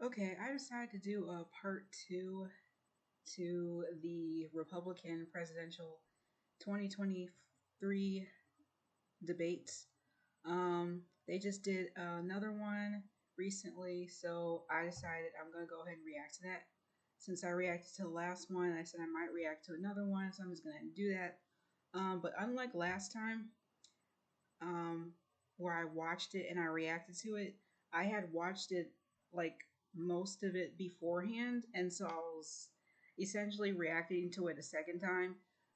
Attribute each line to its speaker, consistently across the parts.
Speaker 1: Okay, I decided to do a part two to the Republican presidential 2023 debates. They just did another one recently, so I decided I'm gonna go ahead and react to that. Since I reacted to the last one, I said I might react to another one, so I'm just gonna do that. But unlike last time, um, where I watched it and I reacted to it, I had watched it like most of it beforehand, and so I was essentially reacting to it a second time.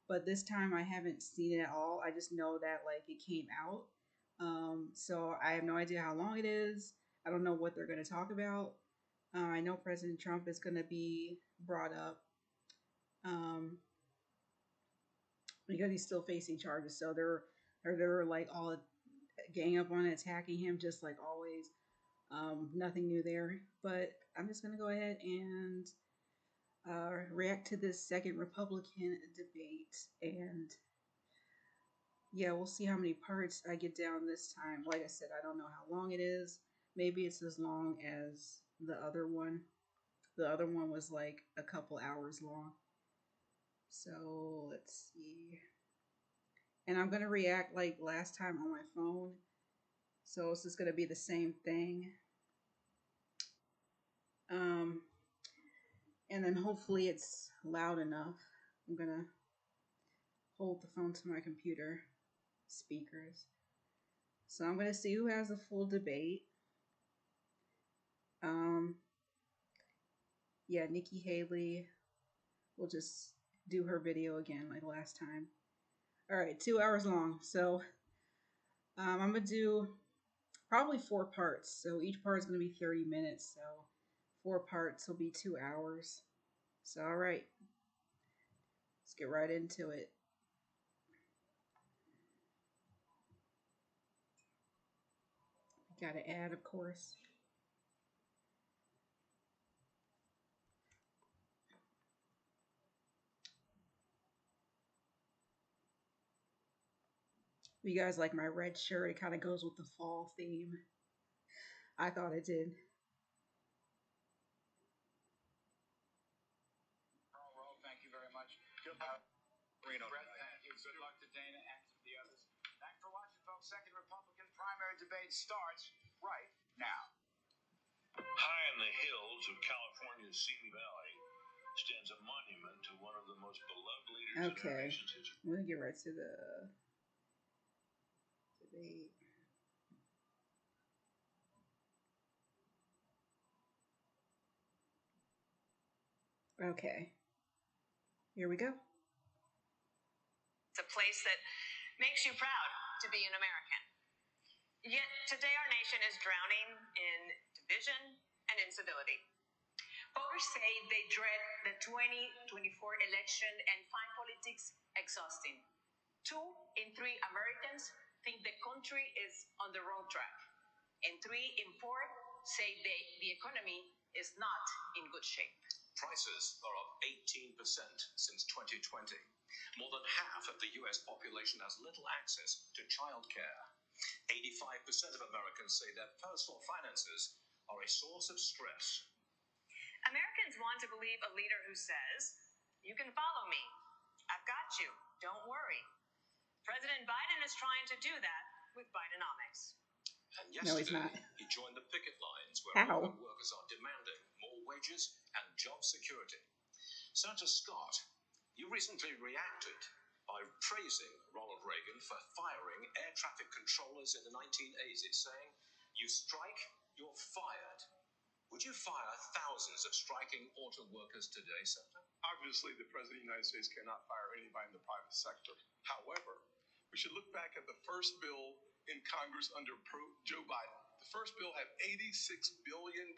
Speaker 1: But this time I haven't seen it at all. I just know that like it came out. So I have no idea how long it is. I don't know what they're going to talk about. I know President Trump is going to be brought up um, because he's still facing charges. So they're like all gang up on attacking him just like always. Nothing new there. But I'm just gonna go ahead and react to this second Republican debate, and yeah, we'll see how many parts I get down this time. Like I said, I don't know how long it is. Maybe it's as long as the other one. The other one was like a couple hours long. So let's see. And I'm gonna react like last time on my phone. So it's just gonna be the same thing. Um, and then hopefully it's loud enough. I'm gonna hold the phone to my computer speakers. So I'm gonna see who has a full debate. Um, yeah, Nikki Haley will just do her video again like last time. All right, 2 hours long. So I'm gonna do probably 4 parts. So each part is gonna be 30 minutes. So 4 parts will be 2 hours. So all right, let's get right into it. Got to add, of course. You guys like my red shirt? It kind of goes with the fall theme. I thought it did.
Speaker 2: Thank you very much. Good luck. Brett, thank you. Good luck to Dana and to the others. Thanks for watching, folks. Second Republican primary debate starts right now.
Speaker 3: High in the hills of California's Simi Valley stands a monument to one of the most beloved leaders in our nation's history.
Speaker 1: I'm gonna get right to the debate. Okay, here we go.
Speaker 4: It's a place that makes you proud to be an American. Yet today our nation is drowning in division and incivility. Voters say they dread the 2024 election and find politics exhausting. 2 in 3 Americans think the country is on the wrong track, and 3 in 4 say the economy is not in good shape.
Speaker 5: Prices are up 18% since 2020. More than half of the U.S. population has little access to childcare. 85% of Americans say their personal finances are a source of stress.
Speaker 4: Americans want to believe a leader who says, "You can follow me. I've got you. Don't worry." President Biden is trying to do that with Bidenomics.
Speaker 5: And yesterday, he joined the picket lines where workers are demanding more wages and job security. Senator Scott, you recently reacted by praising Ronald Reagan for firing air traffic controllers in the 1980s, saying, "You strike, you're fired." Would you fire thousands of striking auto workers today, Senator?
Speaker 6: Obviously, the President of the United States cannot fire anybody in the private sector. However, we should look back at the first bill in Congress under Joe Biden. The first bill had $86 billion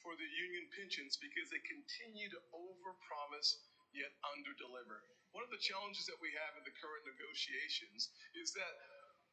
Speaker 6: for the union pensions because they continue to overpromise yet underdeliver. One of the challenges that we have in the current negotiations is that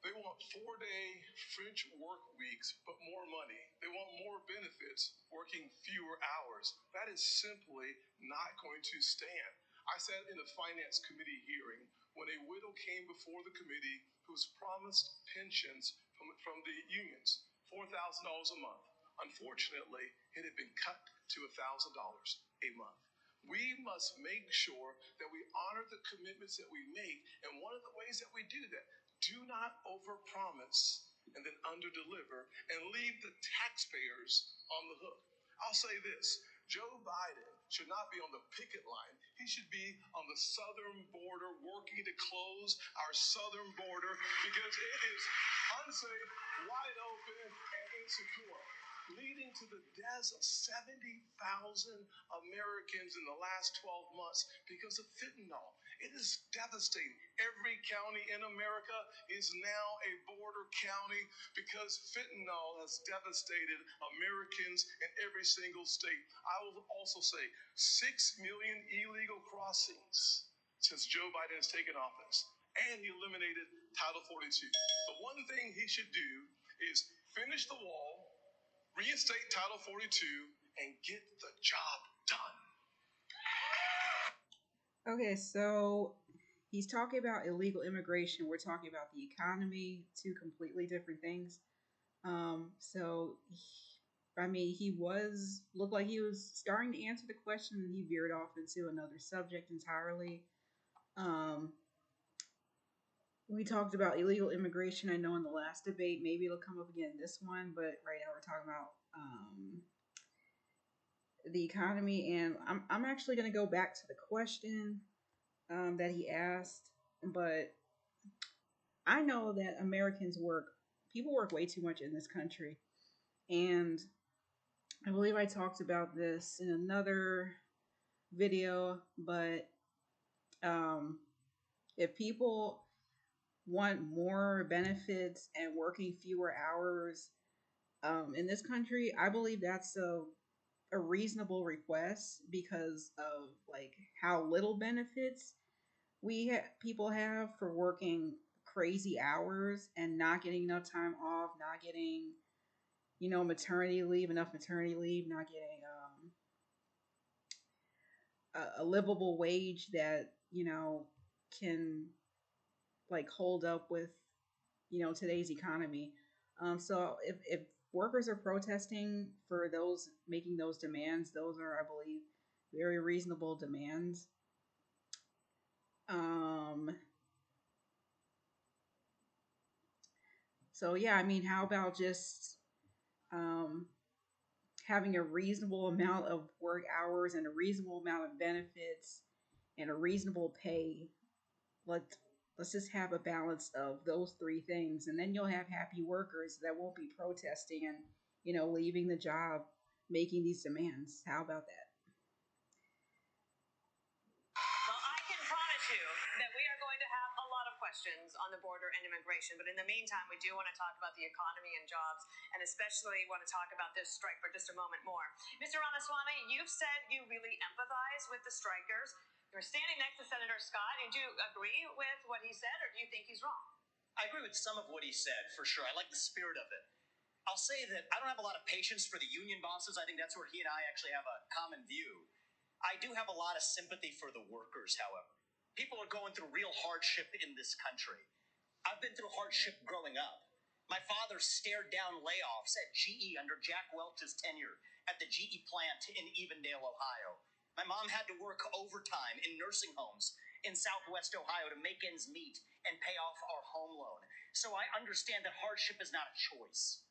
Speaker 6: they want 4-day French work weeks, but more money. They want more benefits, working fewer hours. That is simply not going to stand. I sat in a finance committee hearing when a widow came before the committee who was promised pensions from the unions, $4,000 a month. Unfortunately, it had been cut to $1,000 a month. We must make sure that we honor the commitments that we make. And one of the ways that we do that, do not overpromise and then underdeliver and leave the taxpayers on the hook. I'll say this, Joe Biden should not be on the picket line. He should be on the southern border working to close our southern border because it is unsafe, wide open, and insecure, leading to the deaths of 70,000 Americans in the last 12 months because of fentanyl. It is devastating. Every county in America is now a border county because fentanyl has devastated Americans in every single state. I will also say 6 million illegal crossings since Joe Biden has taken office, and he eliminated Title 42. The one thing he should do is finish the wall, reinstate Title 42, and get the job done.
Speaker 1: Okay, so he's talking about illegal immigration. We're talking about the economy, two completely different things. He looked like he was starting to answer the question, and he veered off into another subject entirely. We talked about illegal immigration. I know in the last debate, maybe it'll come up again in this one, but right now we're talking about the economy, and I'm actually going to go back to the question that he asked, but I know that people work way too much in this country, and I believe I talked about this in another video, but if people want more benefits and working fewer hours in this country, I believe that's a reasonable request because of like how little benefits people have for working crazy hours and not getting enough time off, not getting maternity leave, enough maternity leave, not getting a livable wage that can like hold up with today's economy. So if workers are protesting for those making those demands, those are, I believe, very reasonable demands. So yeah, I mean, how about just having a reasonable amount of work hours and a reasonable amount of benefits and a reasonable pay? Let's just have a balance of those three things, and then you'll have happy workers that won't be protesting and leaving the job, making these demands. How about that?
Speaker 4: Well, I can promise you that we are going to have a lot of questions on the border and immigration. But in the meantime, we do want to talk about the economy and jobs, and especially want to talk about this strike for just a moment more. Mr. Ramaswamy, you've said you really empathize with the strikers. You're standing next to Senator Scott, and do you agree with what he said, or do you think he's wrong?
Speaker 5: I agree with some of what he said, for sure. I like the spirit of it. I'll say that I don't have a lot of patience for the union bosses. I think that's where he and I actually have a common view. I do have a lot of sympathy for the workers, however. People are going through real hardship in this country. I've been through hardship growing up. My father stared down layoffs at GE under Jack Welch's tenure at the GE plant in Evendale, Ohio. My mom had to work overtime in nursing homes in Southwest Ohio to make ends meet and pay off our home loan. So I understand that hardship is not a choice.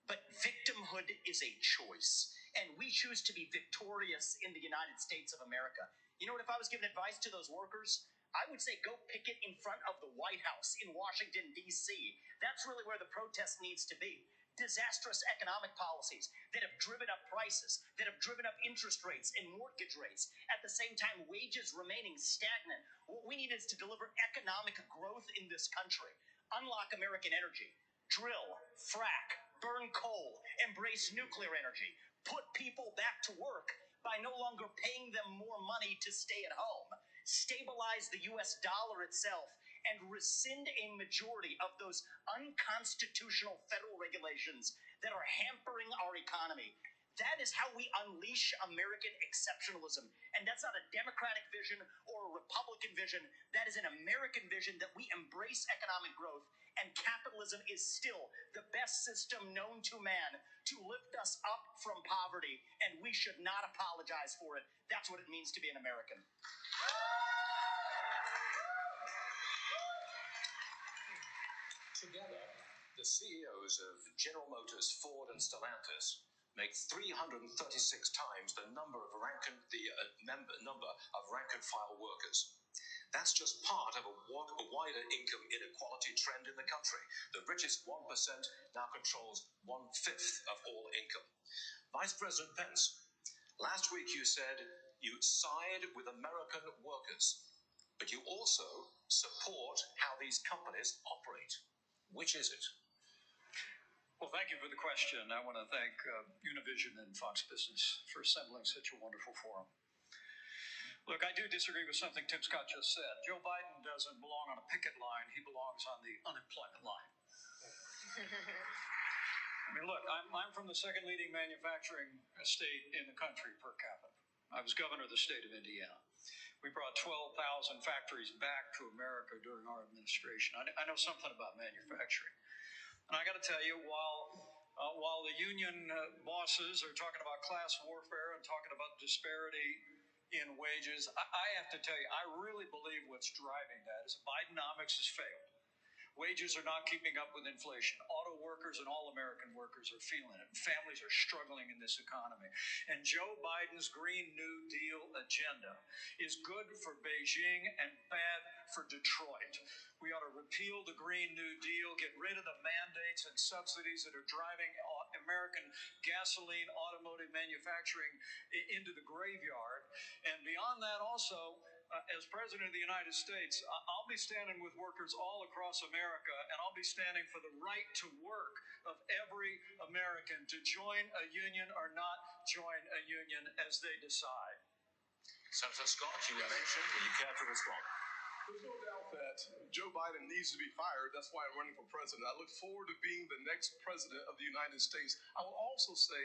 Speaker 5: But victimhood is a choice. And we choose to be victorious in the United States of America. You know what, if I was giving advice to those workers, I would say go picket in front of the White House in Washington, D.C. That's really where the protest needs to be. Disastrous economic policies that have driven up prices, that have driven up interest rates and mortgage rates. At the same time, wages remaining stagnant. What we need is to deliver economic growth in this country. Unlock American energy. Drill, frack, burn coal, embrace nuclear energy. Put people back to work by no longer paying them more money to stay at home. Stabilize the U.S. dollar itself and rescind a majority of those unconstitutional federal regulations that are hampering our economy. That is how we unleash American exceptionalism. And that's not a Democratic vision or a Republican vision. That is an American vision that we embrace economic growth
Speaker 2: And capitalism is still the best system known to man to lift us up from poverty, and we should not apologize for it. That's what it means to be an American.
Speaker 5: Together, the CEOs of General Motors, Ford, and Stellantis make 336 times the number of rank and file workers. That's just part of a wider income inequality trend in the country. The richest 1% now controls 1/5 of all income. Vice President Pence, last week you said you side with American workers, but you also support how these companies operate. Which is it?
Speaker 7: Well, thank you for the question. I want to thank Univision and Fox Business for assembling such a wonderful forum. Look, I do disagree with something Tim Scott just said. Joe Biden doesn't belong on a picket line. He belongs on the unemployment line. I mean, look, I'm from the second leading manufacturing state in the country per capita. I was governor of the state of Indiana. We brought 12,000 factories back to America during our administration. I know something about manufacturing. And I got to tell you, while the union bosses are talking about class warfare and talking about disparity in wages, I have to tell you, I really believe what's driving that is Bidenomics has failed. Wages are not keeping up with inflation. Auto workers and all American workers are feeling it. Families are struggling in this economy. And Joe Biden's Green New Deal agenda is good for Beijing and bad for Detroit. We ought to repeal the Green New Deal, get rid of the mandates and subsidies that are driving American gasoline automotive manufacturing into the graveyard. And beyond that also, as President of the United States, I'll be standing with workers all across America, and I'll be standing for the right to work of every American to join a union or not join a union as they decide.
Speaker 5: Senator Scott, you were mentioned. Will you care to respond?
Speaker 6: There's no doubt that Joe Biden needs to be fired. That's why I'm running for president. I look forward to being the next president of the United States. I will also say,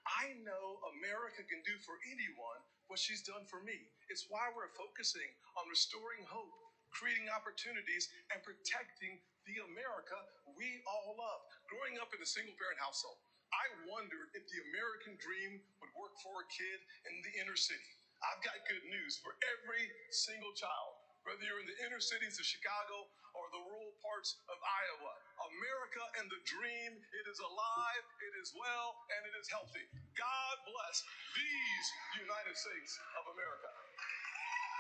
Speaker 6: I know America can do for anyone what she's done for me. It's why we're focusing on restoring hope, creating opportunities, and protecting the America we all love. Growing up in a single-parent household, I wondered if the American dream would work for a kid in the inner city. I've got good news for every single child, whether you're in the inner cities of Chicago or the rural parts of Iowa. America and the dream, it is alive, it is well, and it is healthy. God bless these United States of America.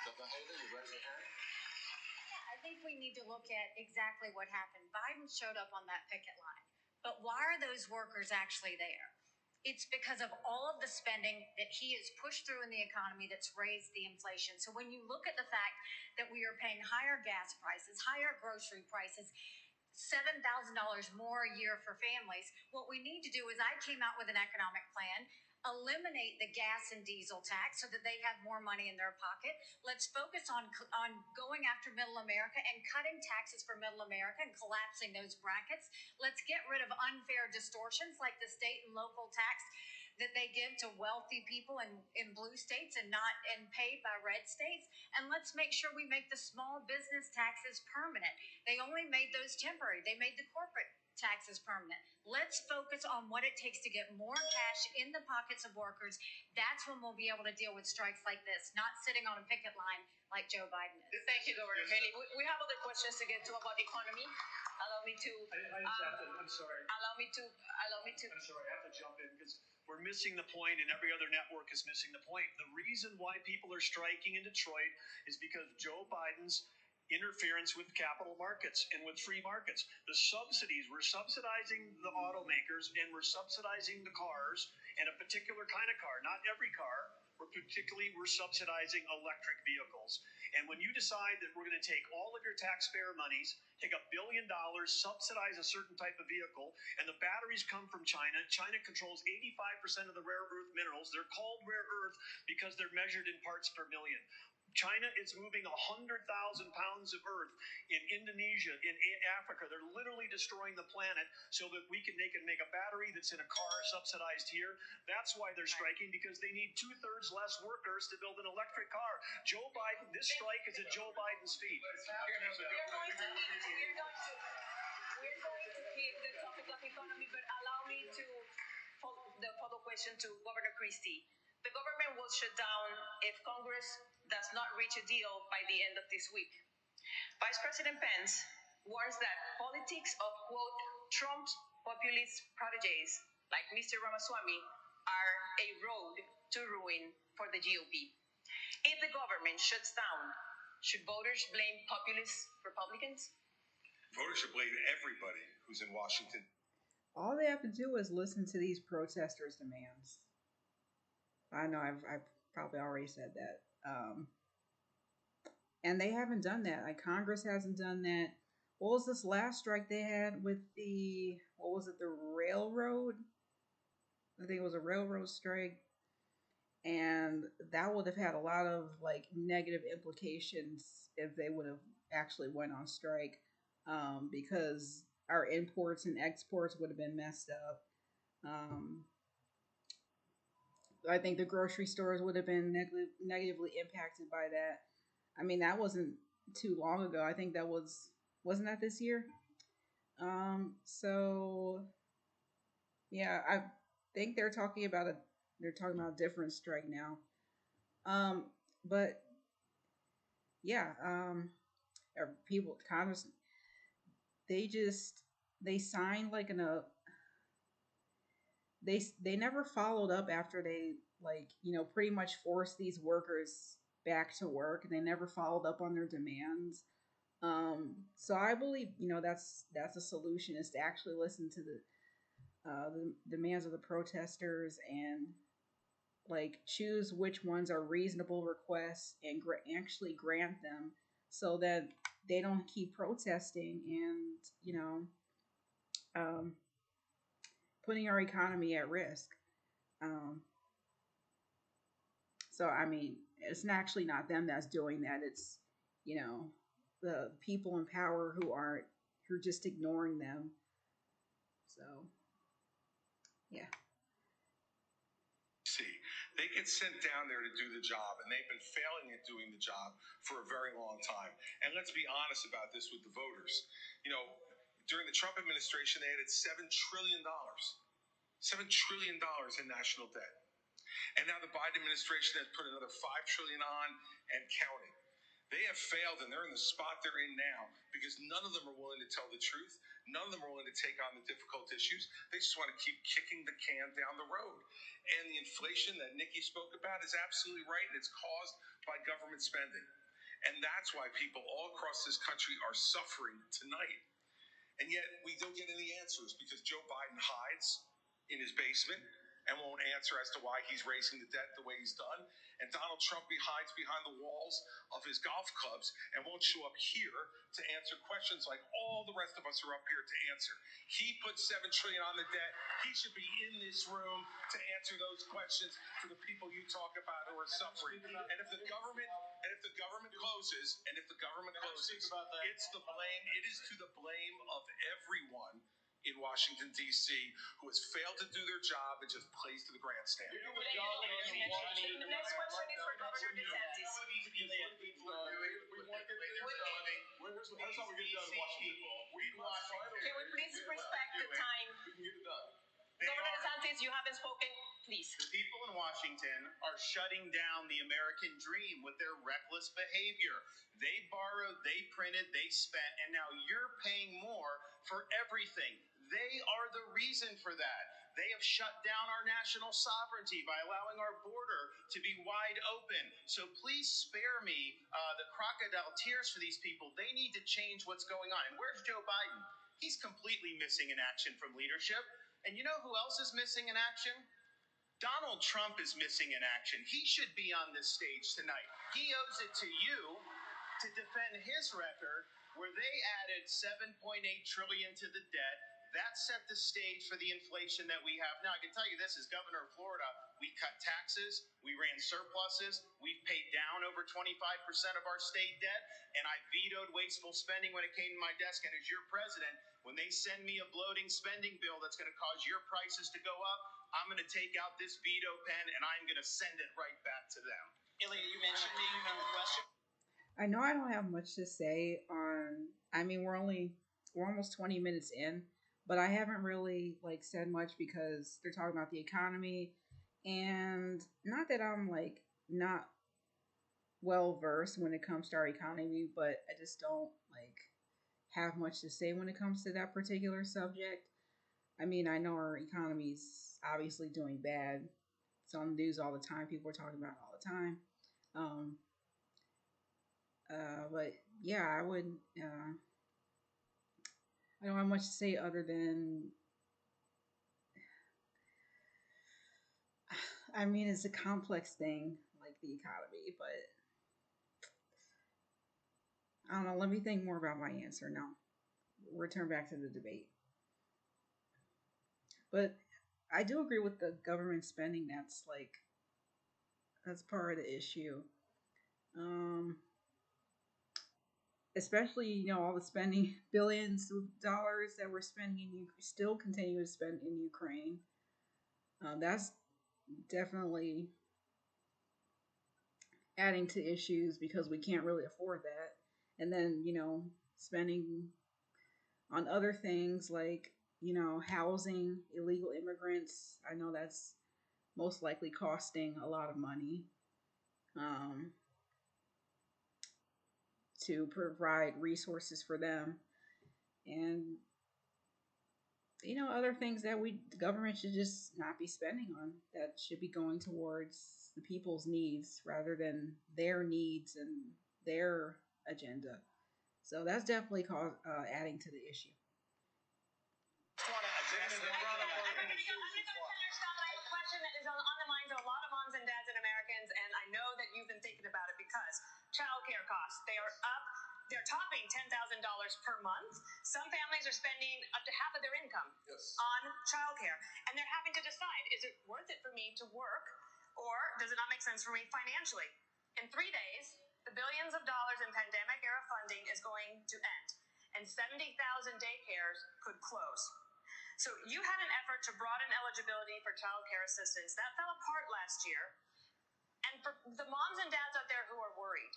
Speaker 5: Dr. Haley, you raise your hand.
Speaker 8: I think we need to look at exactly what happened. Biden showed up on that picket line, but why are those workers actually there? It's because of all of the spending that he has pushed through in the economy that's raised the inflation. So when you look at the fact that we are paying higher gas prices, higher grocery prices, $7,000 more a year for families, what we need to do is I came out with an economic plan. Eliminate the gas and diesel tax so that they have more money in their pocket. Let's focus on going after middle America and cutting taxes for middle America and collapsing those brackets. Let's get rid of unfair distortions like the state and local tax that they give to wealthy people in blue states and paid by red states. And let's make sure we make the small business taxes permanent. They only made those temporary. They made the corporate taxes permanent. Let's focus on what it takes to get more cash in the pockets of workers. That's when we'll be able to deal with strikes like this, not sitting on a picket line like Joe Biden is.
Speaker 4: Thank you, Governor Haley. We have other questions to get to about the economy. Allow me to.
Speaker 7: I just have to. I'm sorry.
Speaker 4: Allow me to.
Speaker 7: I'm sorry. I have to jump in because we're missing the point, and every other network is missing the point. The reason why people are striking in Detroit is because Joe Biden's interference with capital markets and with free markets. The subsidies, we're subsidizing the automakers and we're subsidizing the cars, and a particular kind of car, not every car. We're subsidizing electric vehicles. And when you decide that we're going to take all of your taxpayer monies, take $1 billion, subsidize a certain type of vehicle, and the batteries come from China. China controls 85% of the rare earth minerals. They're called rare earth because they're measured in parts per million. China is moving 100,000 pounds of earth in Indonesia, in Africa. They're literally destroying the planet so that we can make a battery that's in a car subsidized here. That's why they're striking, because they need 2/3 less workers to build an electric car. Joe Biden, this strike is at Joe Biden's feet.
Speaker 4: We question to Governor Christie. The government will shut down if Congress does not reach a deal by the end of this week. Vice President Pence warns that politics of, quote, Trump's populist protégés like Mr. Ramaswamy are a road to ruin for the GOP. If the government shuts down, should voters blame populist Republicans?
Speaker 6: Voters should blame everybody who's in Washington.
Speaker 1: All they have to do is listen to these protesters' demands. I know I've probably already said that. And they haven't done that. Like, Congress hasn't done that. What was this last strike they had with the, what was it, the railroad? I think it was a railroad strike. And that would have had a lot of like negative implications if they would have actually went on strike, because our imports and exports would have been messed up. I think the grocery stores would have been negatively impacted by that. I mean, that wasn't too long ago. I think that wasn't that this year? So yeah, I think they're talking about a different strike now. But yeah, people, Congress, they signed like they never followed up after they, like, pretty much forced these workers back to work. They never followed up on their demands. So I believe, that's a solution, is to actually listen to the demands of the protesters and like choose which ones are reasonable requests and actually grant them, so that they don't keep protesting and um, putting our economy at risk. Um, so I mean, it's actually not them that's doing that. It's the people in power who are just ignoring them. So yeah.
Speaker 6: See, they get sent down there to do the job, and they've been failing at doing the job for a very long time. And let's be honest about this with the voters. During the Trump administration, they added $7 trillion, $7 trillion in national debt. And now the Biden administration has put another $5 trillion on and counting. They have failed, and they're in the spot they're in now because none of them are willing to tell the truth. None of them are willing to take on the difficult issues. They just want to keep kicking the can down the road. And the inflation that Nikki spoke about is absolutely right, and it's caused by government spending. And that's why people all across this country are suffering tonight. And yet we don't get any answers because Joe Biden hides in his basement and won't answer as to why he's raising the debt the way he's done. And Donald Trump hides behind the walls of his golf clubs and won't show up here to answer questions like all the rest of us are up here to answer. He put $7 trillion on the debt. He should be in this room to answer those questions for the people you talk about who are suffering. And if the government closes, it's the blame. It is to the blame of everyone in Washington, D.C., who has failed to do their job and just plays to the grandstand.
Speaker 4: The next question is for Governor DeSantis.
Speaker 6: Here's how we get done in Washington.
Speaker 4: Can we please respect the time? Governor DeSantis, you haven't spoken. Please.
Speaker 2: The people in Washington are shutting down the American dream with their reckless behavior. They borrowed, they printed, they spent, and now you're paying more for everything. They are the reason for that. They have shut down our national sovereignty by allowing our border to be wide open. So please spare me the crocodile tears for these people. They need to change what's going on. And where's Joe Biden? He's completely missing in action from leadership. And you know who else is missing in action? Donald Trump is missing in action. He should be on this stage tonight. He owes it to you to defend his record where they added $7.8 trillion to the debt. That set the stage for the inflation that we have now. I can tell you this, as governor of Florida, we cut taxes, we ran surpluses, we've paid down over 25% of our state debt, and I vetoed wasteful spending when it came to my desk. And as your president, when they send me a bloating spending bill that's going to cause your prices to go up, I'm going to take out this veto pen and I'm going to send it right back to them.
Speaker 4: Ilya, you mentioned me on the question.
Speaker 1: I know I don't have much to say on. I mean, we're almost 20 minutes in, but I haven't really like said much because they're talking about the economy. And not that I'm like not well versed when it comes to our economy, but I just don't like have much to say when it comes to that particular subject. I mean, I know our economy's obviously doing bad. It's on the news all the time. People are talking about it all the time. Um, but yeah, I would. I don't have much to say other than. I mean, it's a complex thing, like the economy, but I don't know. Let me think more about my answer. No, return back to the debate. But I do agree with the government spending. That's part of the issue. Um, Especially all the spending billions of dollars that we're spending still continue to spend in Ukraine. That's definitely adding to issues because we can't really afford that. And then spending on other things like housing illegal immigrants. I know that's most likely costing a lot of money um, to provide resources for them, and other things that the government should just not be spending on, that should be going towards the people's needs rather than their needs and their agenda. So that's definitely adding to the issue.
Speaker 4: Question that is on the minds of a lot of moms and dads and Americans, and I know that you've been thinking about it because childcare costs, they are up. They're topping $10,000 per month. Some families are spending up to half of their income on childcare, and they're having to decide: is it worth it for me to work, or does it not make sense for me financially? In 3 days, the billions of dollars in pandemic-era funding is going to end, and 70,000 daycares could close. So you had an effort to broaden eligibility for child care assistance. That fell apart last year. And for the moms and dads out there who are worried,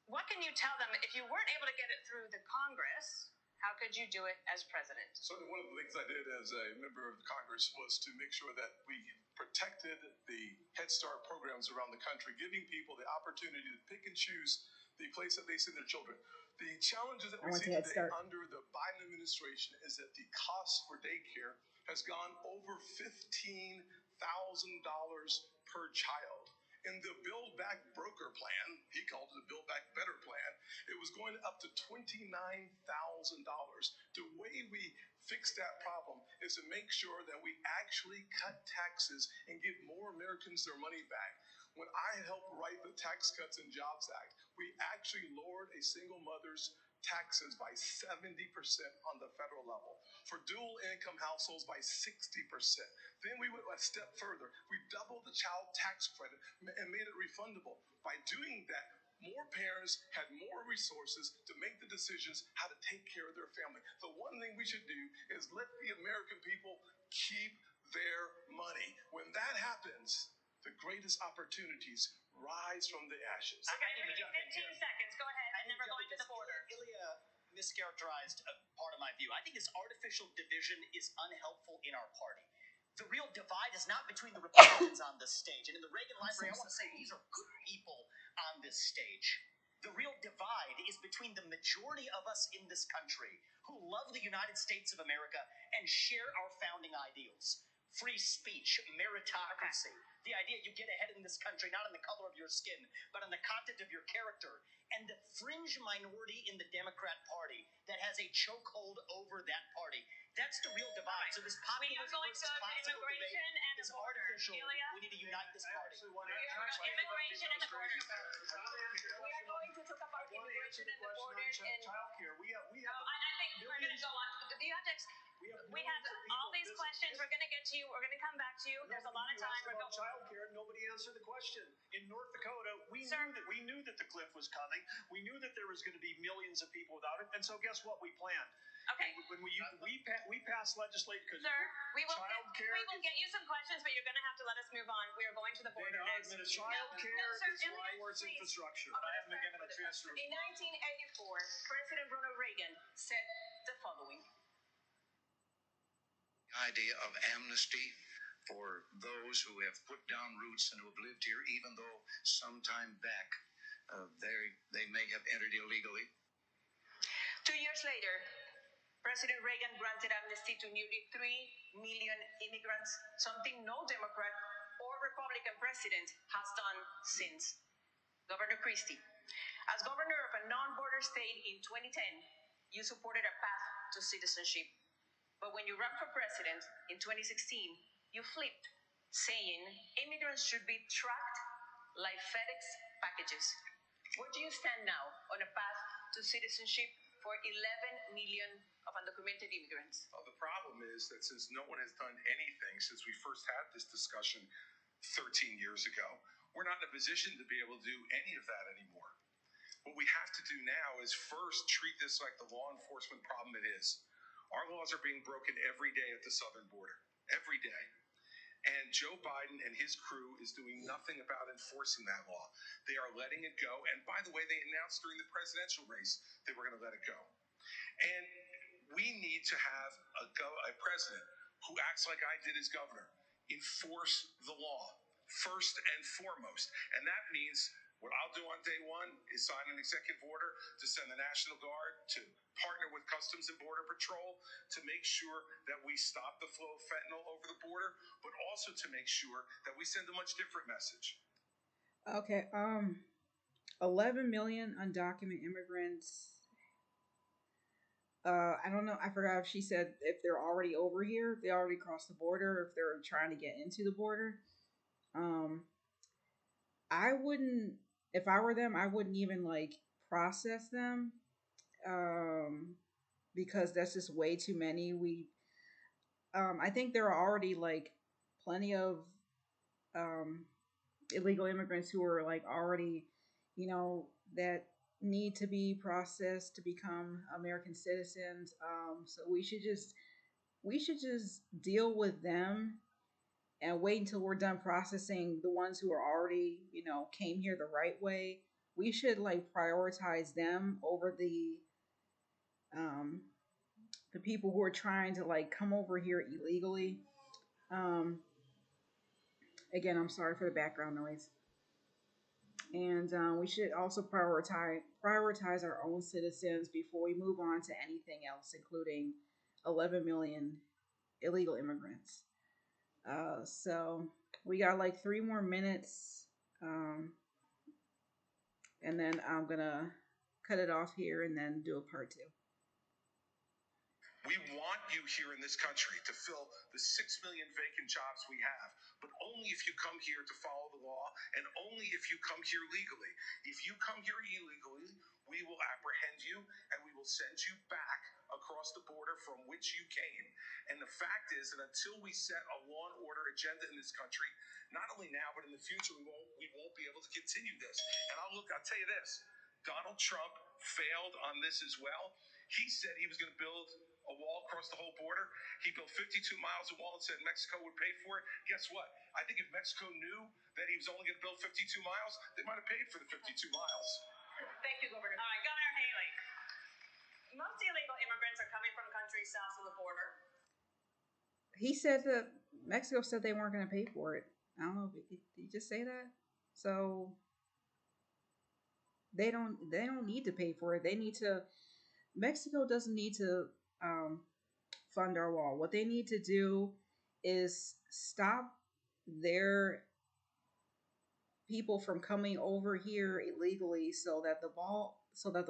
Speaker 4: what can you tell them if you weren't able to get it through the Congress? How could you do it as president?
Speaker 6: Certainly one of the things I did as a member of the Congress was to make sure that we protected the Head Start programs around the country, giving people the opportunity to pick and choose the place that they send their children. The challenges that we see today under the Biden administration is that the cost for daycare has gone over $15,000 per child. In the Build Back Broker plan, he called it a Build Back Better plan, it was going up to $29,000. The way we fix that problem is to make sure that we actually cut taxes and give more Americans their money back. When I helped write the Tax Cuts and Jobs Act, we actually lowered a single mother's taxes by 70% on the federal level. For dual income households by 60%. Then we went a step further. We doubled the child tax credit and made it refundable. By doing that, more parents had more resources to make the decisions how to take care of their family. The one thing we should do is let the American people keep their money. When that happens, the greatest opportunities rise from the ashes.
Speaker 4: Okay, we're going to 15 seconds. Go ahead. And then we're going to the border.
Speaker 5: Ilya mischaracterized a part of my view. I think this artificial division is unhelpful in our party. The real divide is not between the Republicans on this stage. And in the Reagan Library, I want to say these are good people on this stage. The real divide is between the majority of us in this country who love the United States of America and share our founding ideals. Free speech, meritocracy, the idea you get ahead in this country not on the color of your skin, but on the content of your character, and the fringe minority in the Democrat Party that has a chokehold over that party. That's the real divide. So this populism versus classical debate is artificial. We need to unite this party.
Speaker 4: Immigration and the border. We are going to talk about immigration and the border.
Speaker 5: Childcare.
Speaker 4: I think we're going to go on. We have all these questions. We're going to get to you. We're going to come back to you. There's a lot of time.
Speaker 5: We're about childcare. Nobody answered the question. In North Dakota, we knew that the cliff was coming. We knew that there was going to be millions of people without it. And so guess what? We planned.
Speaker 4: Okay.
Speaker 5: When we passed legislation because
Speaker 4: sir, we will get you some questions, but you're going to have to let us move on. We are going to the border next.
Speaker 5: Child care is right towards infrastructure. I haven't been given a chance to respond.
Speaker 4: In 1984, President Ronald Reagan said the following.
Speaker 9: Idea of amnesty
Speaker 5: for those who have put down roots and who have lived here, even though some time back they may have entered illegally.
Speaker 4: 2 years later, President Reagan granted amnesty to nearly 3 million immigrants, something no Democrat or Republican president has done since. Governor Christie, as governor of a non-border state in 2010, you supported a path to citizenship. But when you ran for president in 2016, you flipped, saying immigrants should be tracked like FedEx packages. Where do you stand now on a path to citizenship for 11 million of undocumented immigrants?
Speaker 6: The problem is that since no one has done anything since we first had this discussion 13 years ago, we're not in a position to be able to do any of that anymore. What we have to do now is first treat this like the law enforcement problem it is. Our laws are being broken every day at the southern border, every day. And Joe Biden and his crew is doing nothing about enforcing that law. They are letting it go. And by the way, they announced during the presidential race they were going to let it go. And we need to have a president who acts like I did as governor, enforce the law first and foremost. And that means what I'll do on day one is sign an executive order to send the National Guard to partner with Customs and Border Patrol to make sure that we stop the flow of fentanyl over the border, but also to make sure that we send a much different message.
Speaker 1: Okay, 11 million undocumented immigrants. I don't know. I forgot if she said if they're already over here, if they already crossed the border, if they're trying to get into the border. I wouldn't, if I were them, I wouldn't even like process them, because that's just way too many. I think there are already like plenty of illegal immigrants who are like already, that need to be processed to become American citizens. So we should just deal with them and wait until we're done processing the ones who are already, came here the right way. We should like prioritize them over the people who are trying to like come over here illegally. Um, Again, I'm sorry for the background noise. And we should also prioritize our own citizens before we move on to anything else, including 11 million illegal immigrants. So we got like 3 more minutes, and then I'm gonna cut it off here and then do a part 2.
Speaker 6: We want you here in this country to fill the 6 million vacant jobs we have, but only if you come here to follow the law and only if you come here legally. If you come here illegally, we will apprehend you and we will send you back across the border from which you came. And the fact is that until we set a law and order agenda in this country, not only now but in the future, we won't be able to continue this. And I'll tell you this, Donald Trump failed on this as well. He said he was going to build a wall across the whole border. He built 52 miles of wall and said Mexico would pay for it. Guess what? I think if Mexico knew that he was only going to build 52 miles, they might have paid for the 52 miles.
Speaker 4: Thank you, Governor. All right, Governor Haley. Most illegal immigrants are coming from countries south of the border.
Speaker 1: He said that Mexico said they weren't going to pay for it. I don't know. Did he just say that? So they don't need to pay for it. Mexico doesn't need to fund our wall. What they need to do is stop their people from coming over here illegally, so that the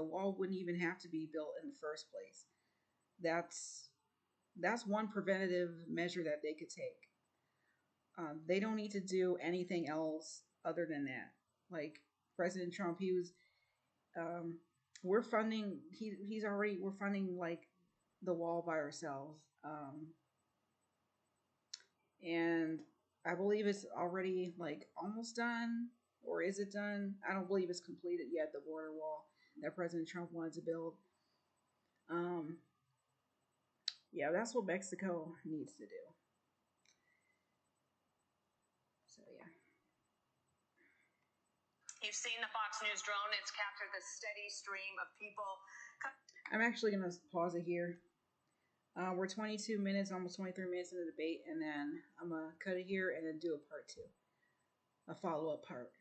Speaker 1: wall wouldn't even have to be built in the first place. That's one preventative measure that they could take. They don't need to do anything else other than that. Like President Trump, we're funding like the wall by ourselves. And I believe it's already like almost done, or is it done? I don't believe it's completed yet, the border wall that President Trump wanted to build. Yeah, that's what Mexico needs to do. So yeah.
Speaker 4: You've seen the Fox News drone. It's captured the steady stream of people.
Speaker 1: I'm actually going to pause it here. We're 22 minutes, almost 23 minutes in the debate, and then I'm gonna cut it here and then do a part two, a follow up part.